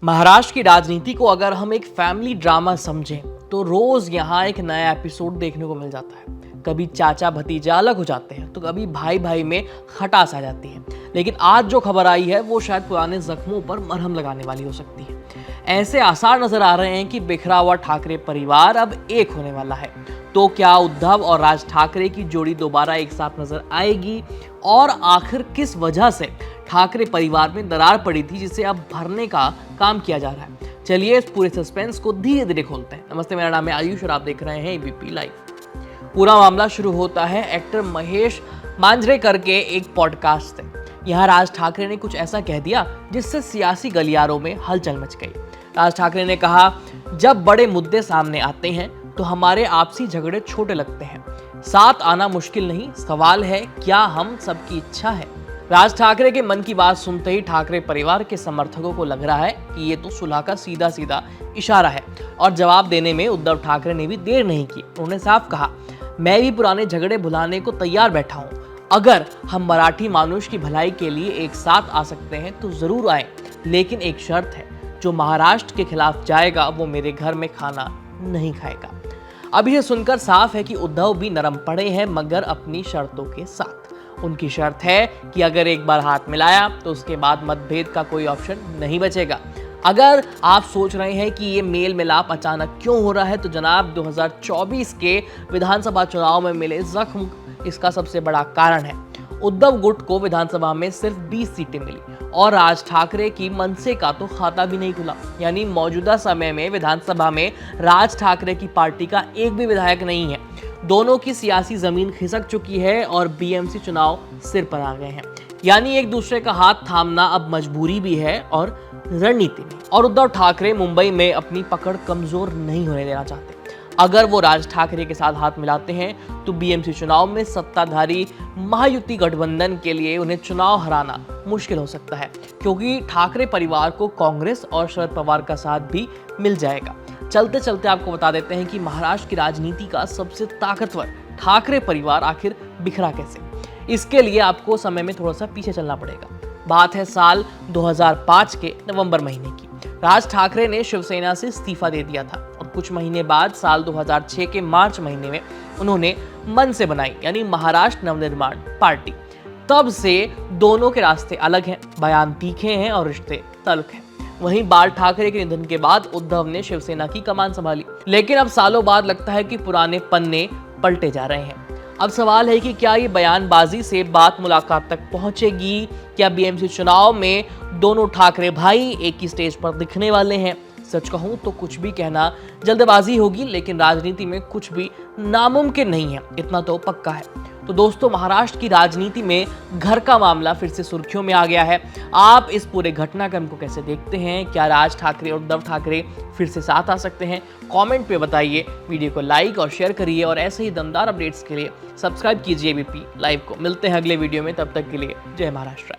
महाराष्ट्र की राजनीति को अगर हम एक फैमिली ड्रामा समझें तो रोज यहाँ एक नया एपिसोड देखने को मिल जाता है। कभी चाचा भतीजा अलग हो जाते हैं तो कभी भाई भाई में खटास आ जाती है। लेकिन आज जो खबर आई है वो शायद पुराने जख्मों पर मरहम लगाने वाली हो सकती है। ऐसे आसार नजर आ रहे हैं कि बिखरा हुआ ठाकरे परिवार अब एक होने वाला है। तो क्या उद्धव और राज ठाकरे की जोड़ी दोबारा एक साथ नजर आएगी और आखिर किस वजह से ठाकरे परिवार में दरार पड़ी थी जिसे अब भरने का काम किया जा रहा है। चलिए इस पूरे सस्पेंस को धीरे धीरे खोलते हैं। नमस्ते, मेरा नाम है आयुष और आप देख रहे हैं एबीपी लाइव। पूरा मामला शुरू होता है एक्टर महेश मांजरेकर के एक पॉडकास्ट से। यहाँ राज ठाकरे ने कुछ ऐसा कह दिया जिससे सियासी गलियारों में हलचल मच गई। राज ठाकरे ने कहा, जब बड़े मुद्दे सामने आते हैं तो हमारे आपसी झगड़े छोटे लगते हैं। साथ आना मुश्किल नहीं, सवाल है क्या हम सबकी इच्छा है। राज ठाकरे के मन की बात सुनते ही ठाकरे परिवार के समर्थकों को लग रहा है कि ये तो सुलह का सीधा सीधा इशारा है। और जवाब देने में उद्धव ठाकरे ने भी देर नहीं की। उन्होंने साफ कहा, मैं भी पुराने झगड़े भुलाने को तैयार बैठा हूँ। अगर हम मराठी मानुष की भलाई के लिए एक साथ आ सकते हैं तो जरूर आए, लेकिन एक शर्त है, जो महाराष्ट्र के खिलाफ जाएगा वो मेरे घर में खाना नहीं खाएगा। अब ये सुनकर साफ है कि उद्धव भी नरम पड़े हैं, मगर अपनी शर्तों के साथ। उनकी शर्त है कि अगर एक बार हाथ मिलाया तो उसके बाद मतभेद का कोई ऑप्शन नहीं बचेगा। अगर आप सोच रहे हैं कि ये मेल मिलाप अचानक क्यों हो रहा है तो जनाब 2024 के विधानसभा चुनाव में मिले जख्म इसका सबसे बड़ा कारण है। उद्धव गुट को विधानसभा में सिर्फ 20 सीटें मिली और राज ठाकरे की मनसे का तो खाता भी नहीं खुला। यानी मौजूदा समय में विधानसभा में राज ठाकरे की पार्टी का एक भी विधायक नहीं है। दोनों की सियासी जमीन खिसक चुकी है और बीएमसी चुनाव सिर पर आ गए हैं। यानी एक दूसरे का हाथ थामना अब मजबूरी भी है और रणनीति भी। और उद्धव ठाकरे मुंबई में अपनी पकड़ कमजोर नहीं होने देना चाहते। अगर वो राज ठाकरे के साथ हाथ मिलाते हैं तो बीएमसी चुनाव में सत्ताधारी महायुति गठबंधन के लिए उन्हें चुनाव हराना मुश्किल हो सकता है, क्योंकि ठाकरे परिवार को कांग्रेस और शरद पवार का साथ भी मिल जाएगा। चलते चलते आपको बता देते हैं कि महाराष्ट्र की राजनीति का सबसे ताकतवर ठाकरे परिवार आखिर बिखरा कैसे। इसके लिए आपको समय में थोड़ा सा पीछे चलना पड़ेगा। बात है साल 2005 के नवंबर महीने की। राज ठाकरे ने शिवसेना से इस्तीफा दे दिया था और कुछ महीने बाद साल 2006 के मार्च महीने में उन्होंने मन से बनाई, यानी महाराष्ट्र नवनिर्माण पार्टी। तब से दोनों के रास्ते अलग हैं, बयान तीखे हैं और रिश्ते तल्ख हैं। वहीं बाल ठाकरे के निधन के बाद उद्धव ने शिवसेना की कमान संभाली, लेकिन अब सालों बाद लगता है कि पुराने पन्ने पलटे जा रहे हैं। अब सवाल है कि क्या ये बयानबाजी से बात मुलाकात तक पहुंचेगी? क्या बीएमसी चुनाव में दोनों ठाकरे भाई एक ही स्टेज पर दिखने वाले हैं? सच कहूं तो कुछ भी कहना जल्दबाजी होगी, लेकिन राजनीति में कुछ भी नामुमकिन नहीं है, इतना तो पक्का है। तो दोस्तों, महाराष्ट्र की राजनीति में घर का मामला फिर से सुर्खियों में आ गया है। आप इस पूरे घटनाक्रम को कैसे देखते हैं? क्या राज ठाकरे और उद्धव ठाकरे फिर से साथ आ सकते हैं? कमेंट पे बताइए। वीडियो को लाइक और शेयर करिए और ऐसे ही दमदार अपडेट्स के लिए सब्सक्राइब कीजिए एबीपी लाइव को। मिलते हैं अगले वीडियो में, तब तक के लिए जय महाराष्ट्र।